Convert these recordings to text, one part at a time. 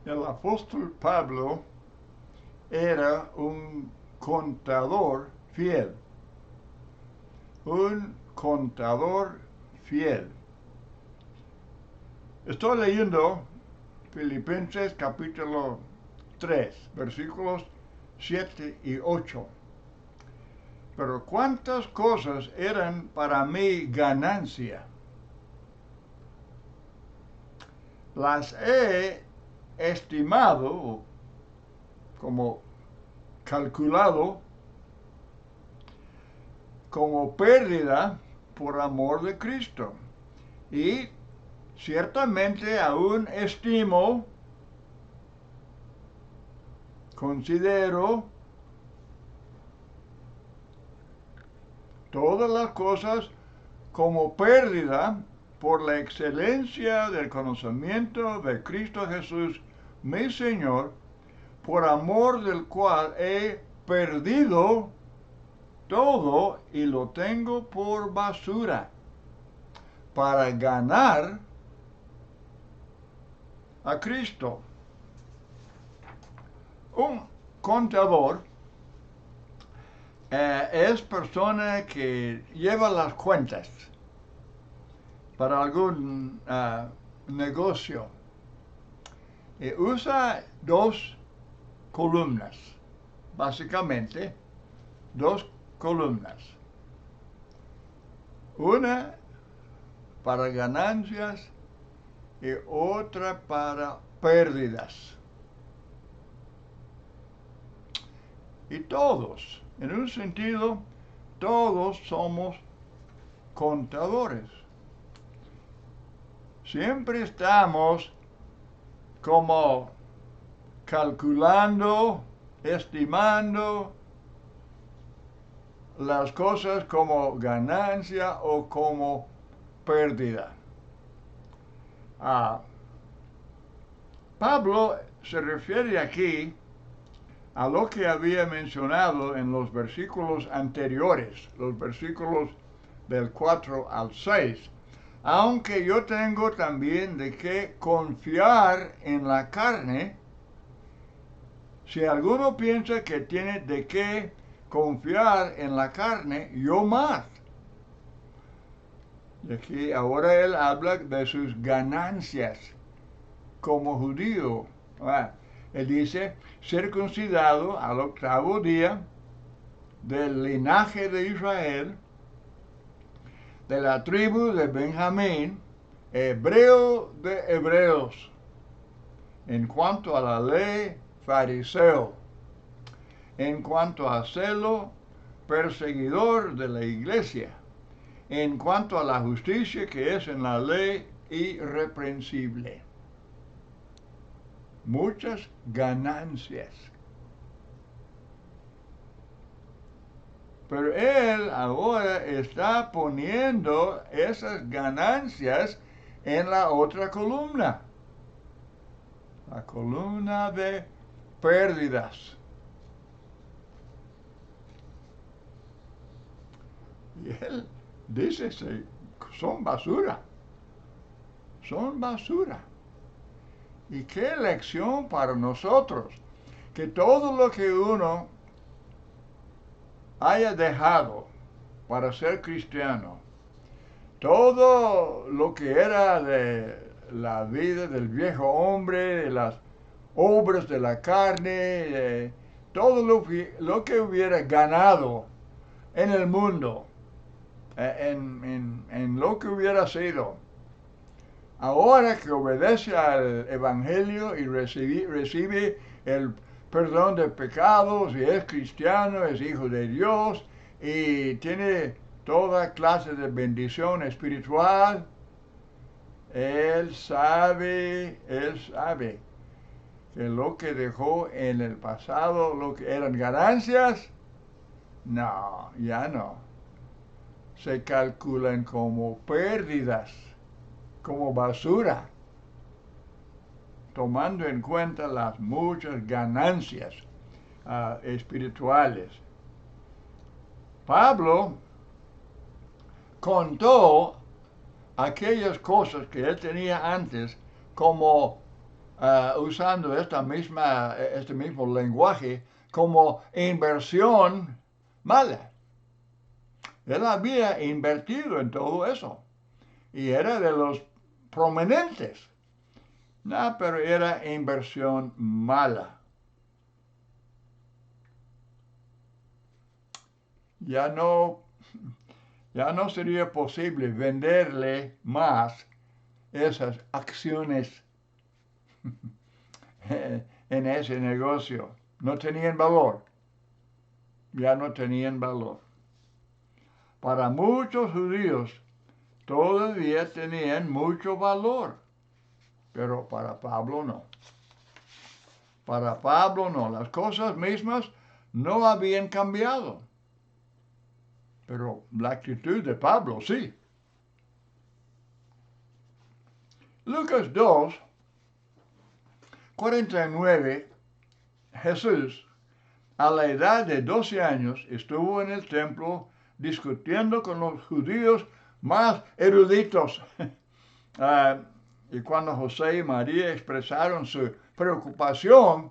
El apóstol Pablo era un contador fiel, un contador fiel. Estoy leyendo Filipenses capítulo 3, versículos 7 y 8. Pero cuántas cosas eran para mí ganancia. Las he estimado, como calculado, como pérdida por amor de Cristo. Y ciertamente aún estimo, considero todas las cosas como pérdida por la excelencia del conocimiento de Cristo Jesús, mi Señor, por amor del cual he perdido todo y lo tengo por basura, para ganar a Cristo. Un contador es persona que lleva las cuentas para algún negocio y usa dos columnas, básicamente dos columnas. Una para ganancias y otra para pérdidas. Y todos, en un sentido, todos somos contadores. Siempre estamos como calculando, estimando las cosas como ganancia o como pérdida. Pablo se refiere aquí a lo que había mencionado en los versículos anteriores, los versículos del 4 al 6, aunque yo tengo también de qué confiar en la carne. Si alguno piensa que tiene de qué confiar en la carne, yo más. Y aquí ahora él habla de sus ganancias como judío. Él dice, circuncidado al 8º día del linaje de Israel, de la tribu de Benjamín, hebreo de hebreos, en cuanto a la ley, fariseo, en cuanto a celo, perseguidor de la iglesia, en cuanto a la justicia que es en la ley, irreprensible. Muchas ganancias. Pero él ahora está poniendo esas ganancias en la otra columna, la columna de pérdidas. Y él dice, son basura, son basura. Y qué lección para nosotros, que todo lo que uno haya dejado para ser cristiano, todo lo que era de la vida del viejo hombre, de las obras de la carne, todo lo que hubiera ganado en el mundo, en lo que hubiera sido, ahora que obedece al Evangelio y recibe el perdón de pecados y es cristiano, es hijo de Dios y tiene toda clase de bendición espiritual, él sabe que lo que dejó en el pasado, lo que eran ganancias, no, ya no. Se calculan como pérdidas, como basura, tomando en cuenta las muchas ganancias espirituales. Pablo contó aquellas cosas que él tenía antes como usando este mismo lenguaje como inversión mala. Él había invertido en todo eso y era de los prominentes. No, pero era inversión mala. Ya no, ya no sería posible venderle más esas acciones en ese negocio. No tenían valor. Ya no tenían valor. Para muchos judíos todavía tenían mucho valor, pero para Pablo no. Para Pablo no. Las cosas mismas no habían cambiado, pero la actitud de Pablo sí. Lucas 2, 49, Jesús, a la edad de 12 años, estuvo en el templo discutiendo con los judíos más eruditos. Y cuando José y María expresaron su preocupación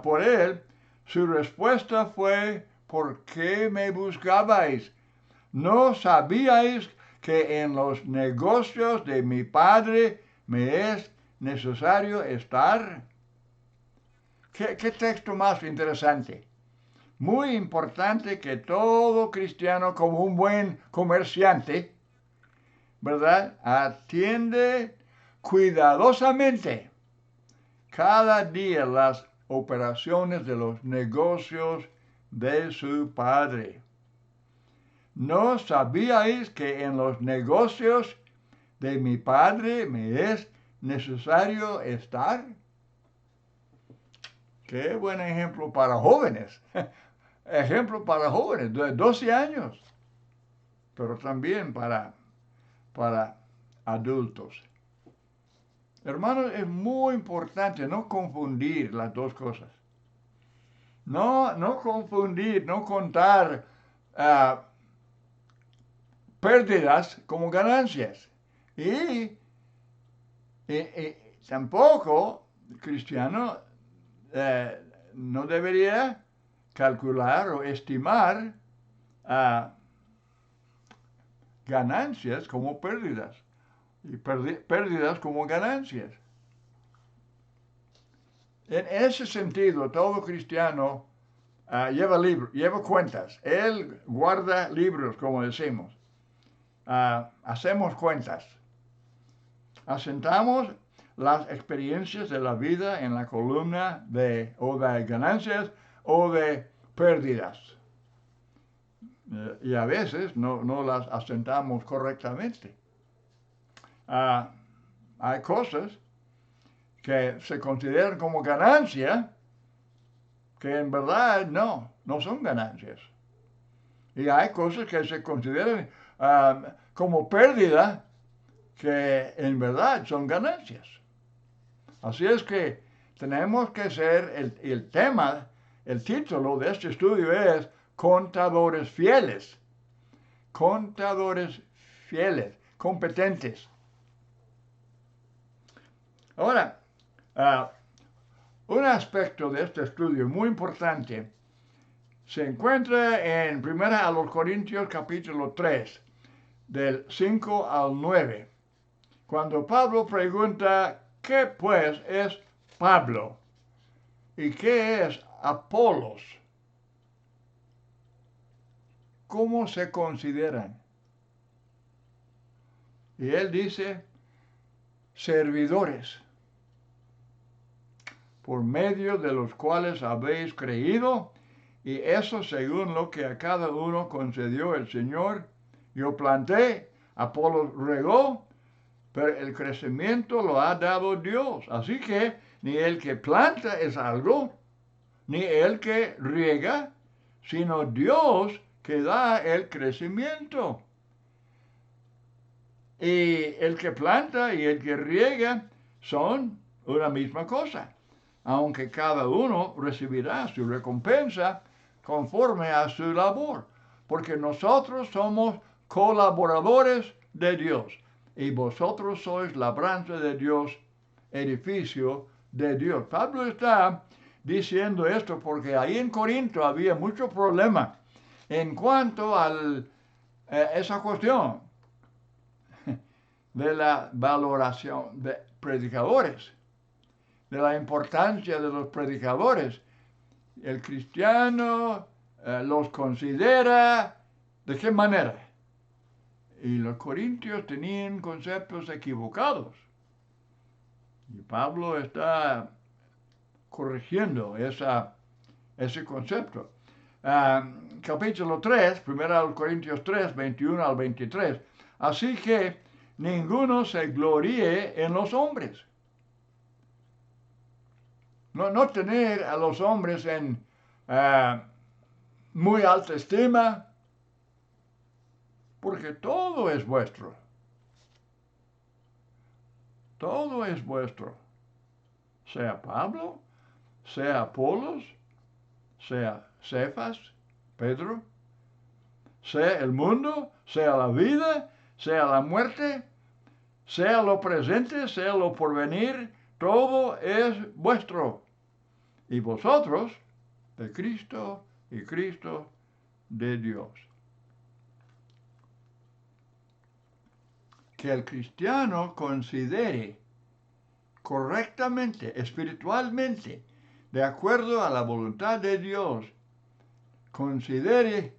por él, su respuesta fue: ¿por qué me buscabais? ¿No sabíais que en los negocios de mi Padre me es necesario estar? ¿Qué texto más interesante? Muy importante que todo cristiano, como un buen comerciante, ¿verdad?, atiende cuidadosamente cada día las operaciones de los negocios de su Padre. ¿No sabíais que en los negocios de mi Padre me es necesario estar? Qué buen ejemplo para jóvenes. Ejemplo para jóvenes de 12 años, pero también para adultos. Hermanos, es muy importante no confundir las dos cosas. No confundir, no contar pérdidas como ganancias. Y tampoco el cristiano no debería calcular o estimar ganancias como pérdidas y pérdidas como ganancias. En ese sentido, todo cristiano lleva cuentas. Él guarda libros, como decimos. Hacemos cuentas. Asentamos las experiencias de la vida en la columna o de ganancias o de pérdidas. Y a veces no las asentamos correctamente. Hay cosas que se consideran como ganancia que en verdad no son ganancias. Y hay cosas que se consideran como pérdida que en verdad son ganancias. Así es que tenemos que ser, el tema, el título de este estudio es Contadores Fieles. Contadores fieles, competentes. Ahora, un aspecto de este estudio muy importante se encuentra en 1 Corintios capítulo 3, del 5 al 9, cuando Pablo pregunta: ¿qué pues es Pablo? ¿Y qué es Apolos? ¿Cómo se consideran? Y él dice: servidores, por medio de los cuales habéis creído, y eso según lo que a cada uno concedió el Señor. Yo planté, Apolos regó, pero el crecimiento lo ha dado Dios. Así que ni el que planta es algo, ni el que riega, sino Dios que da el crecimiento. Y el que planta y el que riega son una misma cosa, aunque cada uno recibirá su recompensa conforme a su labor, porque nosotros somos colaboradores de Dios y vosotros sois labranza de Dios, edificio de Dios. Pablo está diciendo esto porque ahí en Corinto había mucho problema en cuanto a esa cuestión de la valoración de predicadores, de la importancia de los predicadores. El cristiano los considera de qué manera. Y los corintios tenían conceptos equivocados. Y Pablo está corrigiendo ese concepto. Capítulo 3, 1 Corintios 3, 21 al 23. Así que ninguno se gloríe en los hombres. No tener a los hombres en muy alta estima, porque todo es vuestro. Todo es vuestro. Sea Pablo, sea Apolos, sea Cefas, Pedro, sea el mundo, sea la vida, sea la muerte, sea lo presente, sea lo porvenir, todo es vuestro. Y vosotros de Cristo y Cristo de Dios. Que el cristiano considere correctamente, espiritualmente, de acuerdo a la voluntad de Dios, considere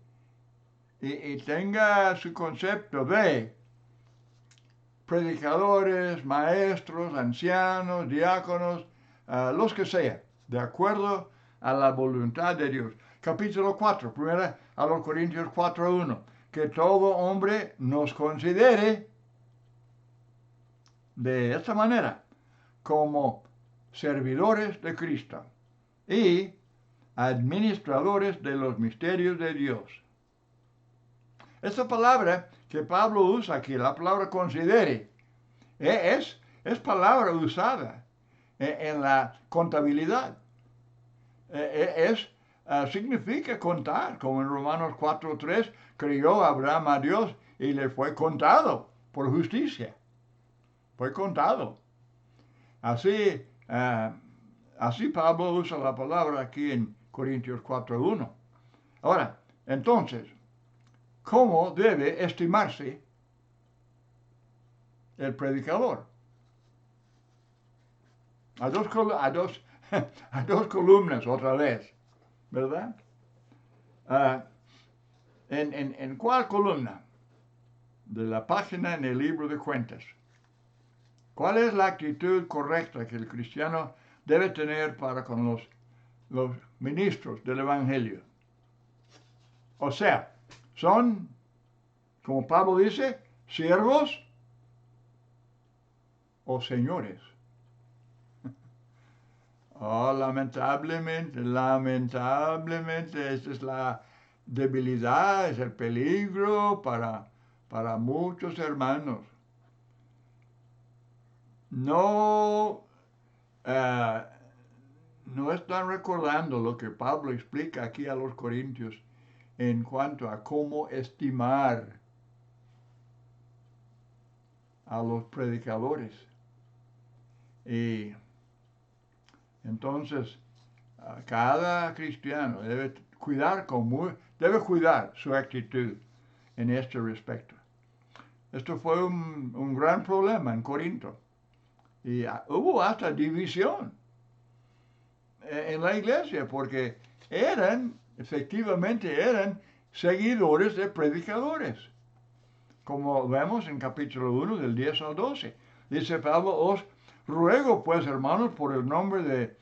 y tenga su concepto de predicadores, maestros, ancianos, diáconos, los que sean, de acuerdo a la voluntad de Dios. Capítulo 4, 1 Corintios 4:1, que todo hombre nos considere de esta manera, como servidores de Cristo y administradores de los misterios de Dios. Esta palabra que Pablo usa aquí, la palabra considere, es palabra usada en la contabilidad. Significa contar, como en Romanos 4:3, creyó Abraham a Dios y le fue contado por justicia. Fue contado. Así Pablo usa la palabra aquí en Corintios 4:1. Ahora, entonces, ¿cómo debe estimarse el predicador? A dos columnas otra vez, ¿verdad? ¿En cuál columna? De la página en el libro de Cuentas. ¿Cuál es la actitud correcta que el cristiano debe tener para con los ministros del Evangelio? O sea, son, como Pablo dice, siervos o señores. Oh, lamentablemente, esta es la debilidad, es el peligro para muchos hermanos. No están recordando lo que Pablo explica aquí a los corintios en cuanto a cómo estimar a los predicadores. Y entonces, cada cristiano debe cuidar su actitud en este respecto. Esto fue un gran problema en Corinto. Y hubo hasta división en la iglesia, porque efectivamente eran seguidores de predicadores. Como vemos en capítulo 1 del 10 al 12. Dice Pablo, os ruego pues, hermanos, por el nombre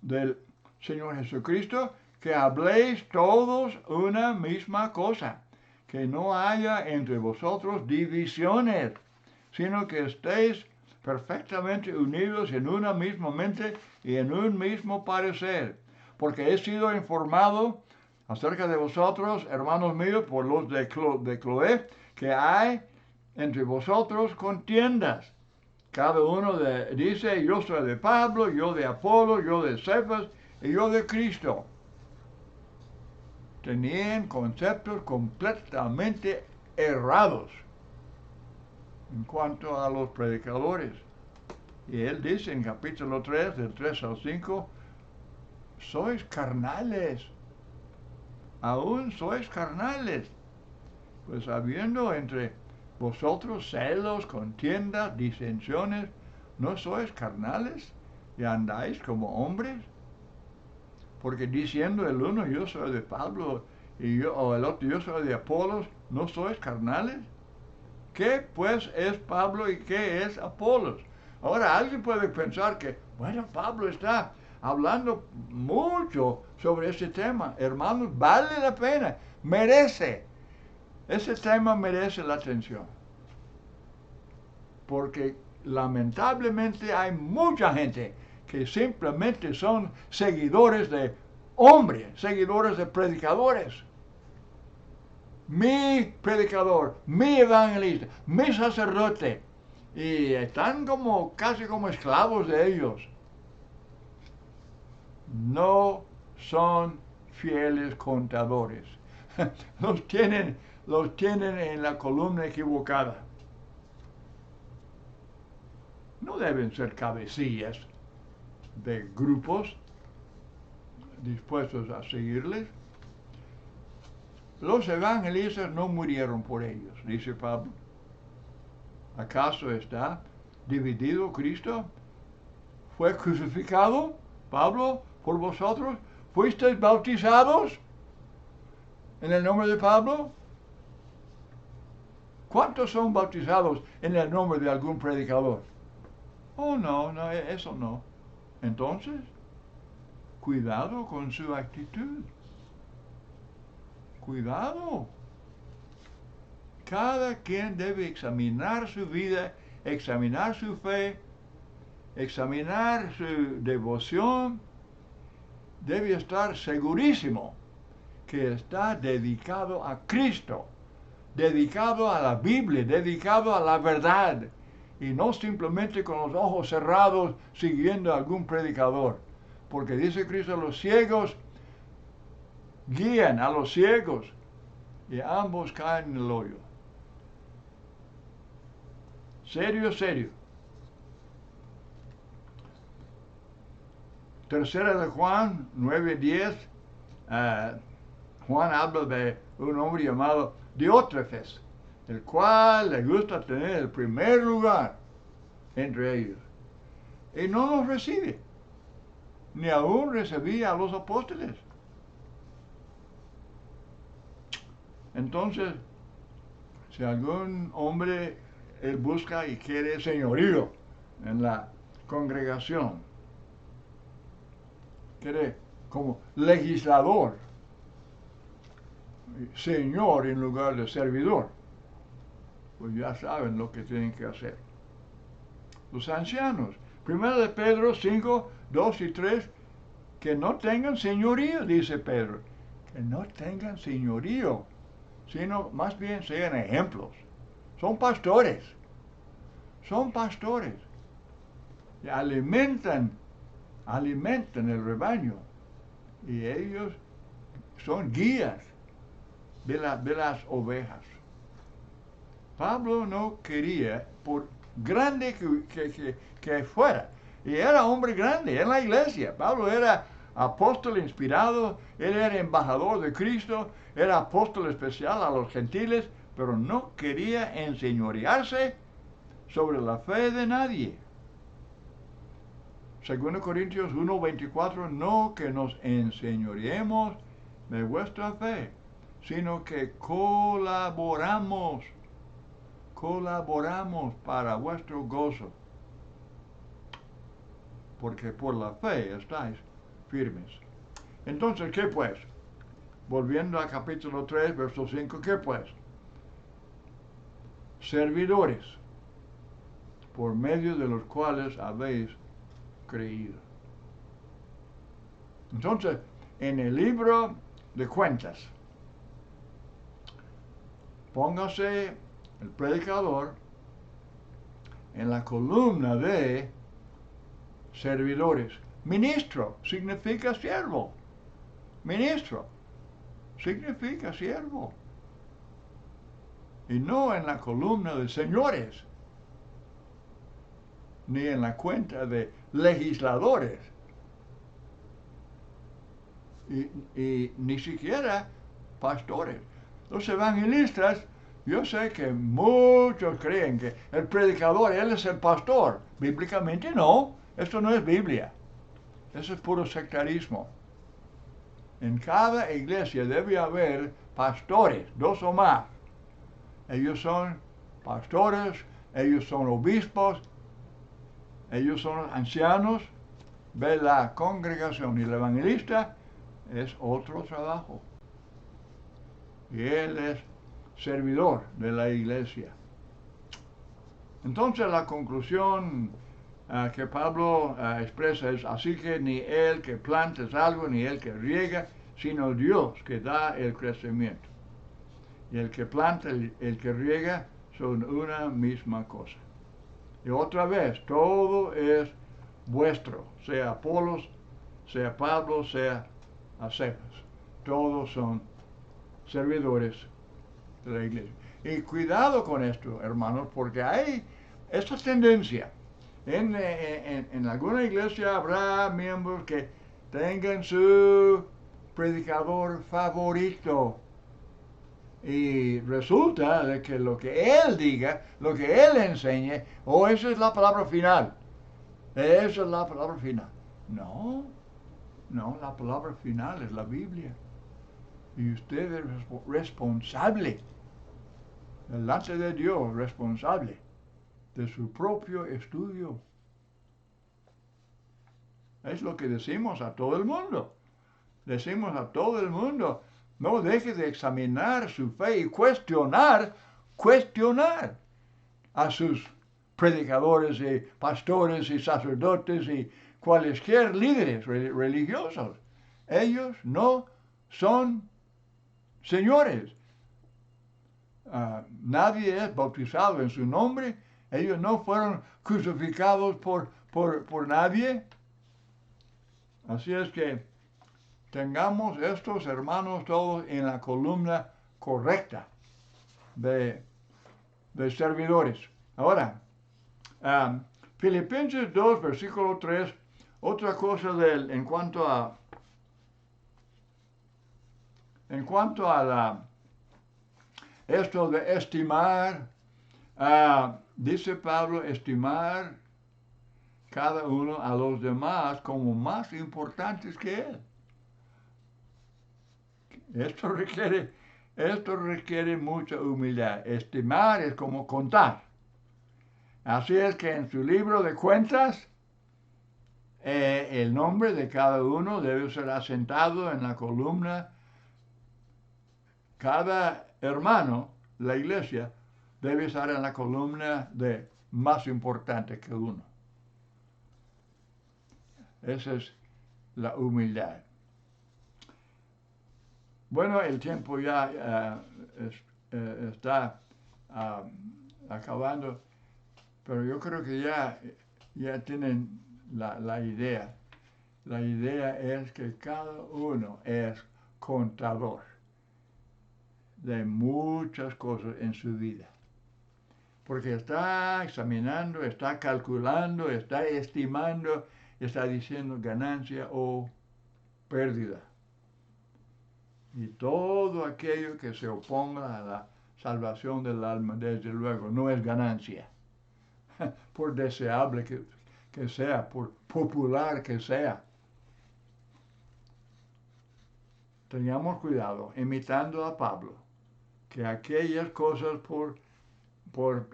del Señor Jesucristo, que habléis todos una misma cosa, que no haya entre vosotros divisiones, sino que estéis perfectamente unidos en una misma mente y en un mismo parecer. Porque he sido informado acerca de vosotros, hermanos míos, por los de Cloé, que hay entre vosotros contiendas. Cada uno dice, yo soy de Pablo, yo de Apolo, yo de Cefas y yo de Cristo. Tenían conceptos completamente errados en cuanto a los predicadores. Y él dice en capítulo 3, del 3 al 5, sois carnales, aún sois carnales, pues habiendo entre vosotros celos, contiendas, disensiones, ¿no sois carnales y andáis como hombres? Porque diciendo el uno, yo soy de Pablo, o el otro, yo soy de Apolos, ¿no sois carnales? ¿Qué pues es Pablo y qué es Apolos? Ahora alguien puede pensar que, bueno, Pablo está hablando mucho sobre ese tema. Hermanos, vale la pena, ese tema merece la atención. Porque lamentablemente hay mucha gente que simplemente son seguidores de hombres, seguidores de predicadores. Mi predicador, mi evangelista, mi sacerdote. Y están como casi como esclavos de ellos. No son fieles contadores. Los tienen en la columna equivocada. No deben ser cabecillas de grupos dispuestos a seguirles. Los evangelistas no murieron por ellos, dice Pablo. ¿Acaso está dividido Cristo? ¿Fue crucificado, Pablo, por vosotros? ¿Fuisteis bautizados en el nombre de Pablo? ¿Cuántos son bautizados en el nombre de algún predicador? Oh, no, no, eso no. Entonces, cuidado con su actitud. Cuidado. Cada quien debe examinar su vida, examinar su fe, examinar su devoción. Debe estar segurísimo que está dedicado a Cristo, dedicado a la Biblia, dedicado a la verdad, y no simplemente con los ojos cerrados siguiendo a algún predicador. Porque dice Cristo, los ciegos guían a los ciegos y ambos caen en el hoyo. Serio, serio. Tercera de Juan 9:10, Juan habla de un hombre llamado Diótrefes, el cual le gusta tener el primer lugar entre ellos. Y no los recibe, ni aún recibía a los apóstoles. Entonces, si algún hombre él busca y quiere señorío en la congregación, quiere como legislador, señor en lugar de servidor, pues ya saben lo que tienen que hacer. Los ancianos, 1 de Pedro 5, 2 y 3, que no tengan señorío, dice Pedro, que no tengan señorío, sino más bien sean ejemplos. Son pastores y alimentan el rebaño, y ellos son guías de las ovejas. Pablo no quería, por grande que fuera, y era hombre grande en la iglesia. Pablo era apóstol inspirado, él era embajador de Cristo, era apóstol especial a los gentiles, pero no quería enseñorearse sobre la fe de nadie. 2 Corintios 1:24, no que nos enseñoreemos de vuestra fe, sino que colaboramos para vuestro gozo, porque por la fe estáis firmes. Entonces, ¿qué pues? Volviendo a capítulo 3, verso 5, ¿qué pues? Servidores, por medio de los cuales habéis creído. Entonces, en el libro de Cuentas, póngase el predicador en la columna de servidores. Ministro significa siervo. Ministro significa siervo. Y no en la columna de señores. ni en la cuenta de legisladores, y ni siquiera pastores. Los evangelistas, yo sé que muchos creen que el predicador, él es el pastor. Bíblicamente no, esto no es Biblia, eso es puro sectarismo. En cada iglesia debe haber pastores, 2 o más. Ellos son pastores, ellos son obispos, ellos son ancianos de la congregación, y el evangelista es otro trabajo. Y él es servidor de la iglesia. Entonces la conclusión que Pablo expresa es: así que ni el que planta es algo, ni el que riega, sino Dios que da el crecimiento. Y el que planta y el que riega son una misma cosa. Y otra vez, todo es vuestro, sea Apolos, sea Pablo, sea Cefas. Todos son servidores de la iglesia. Y cuidado con esto, hermanos, porque hay esta tendencia. En alguna iglesia habrá miembros que tengan su predicador favorito. Y resulta de que lo que él diga, lo que él enseñe, esa es la palabra final. Esa es la palabra final. No, no, la palabra final es la Biblia. Y usted es responsable, delante de Dios, responsable de su propio estudio. Es lo que decimos a todo el mundo. Decimos a todo el mundo: no deje de examinar su fe y cuestionar a sus predicadores y pastores y sacerdotes y cualesquier líderes religiosos. Ellos no son señores. Nadie es bautizado en su nombre. Ellos no fueron crucificados por nadie. Así es que tengamos estos hermanos todos en la columna correcta de servidores. Ahora, Filipenses 2, versículo 3, otra cosa en cuanto a esto de estimar, dice Pablo: estimar cada uno a los demás como más importantes que él. Esto requiere mucha humildad. Estimar es como contar. Así es que en su libro de cuentas, el nombre de cada uno debe ser asentado en la columna. Cada hermano, la iglesia, debe estar en la columna de más importante que uno. Esa es la humildad. Bueno, el tiempo ya está acabando, pero yo creo que ya tienen la idea. La idea es que cada uno es contador de muchas cosas en su vida, porque está examinando, está calculando, está estimando, está diciendo ganancia o pérdida. Y todo aquello que se oponga a la salvación del alma, desde luego, no es ganancia. Por deseable que sea, por popular que sea. Tengamos cuidado, imitando a Pablo, que aquellas cosas por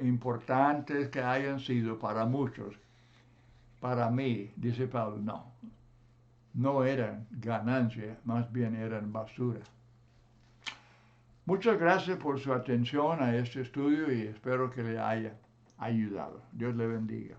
importantes que hayan sido para muchos, para mí, dice Pablo, no eran ganancia, más bien eran basura. Muchas gracias por su atención a este estudio y espero que le haya ayudado. Dios le bendiga.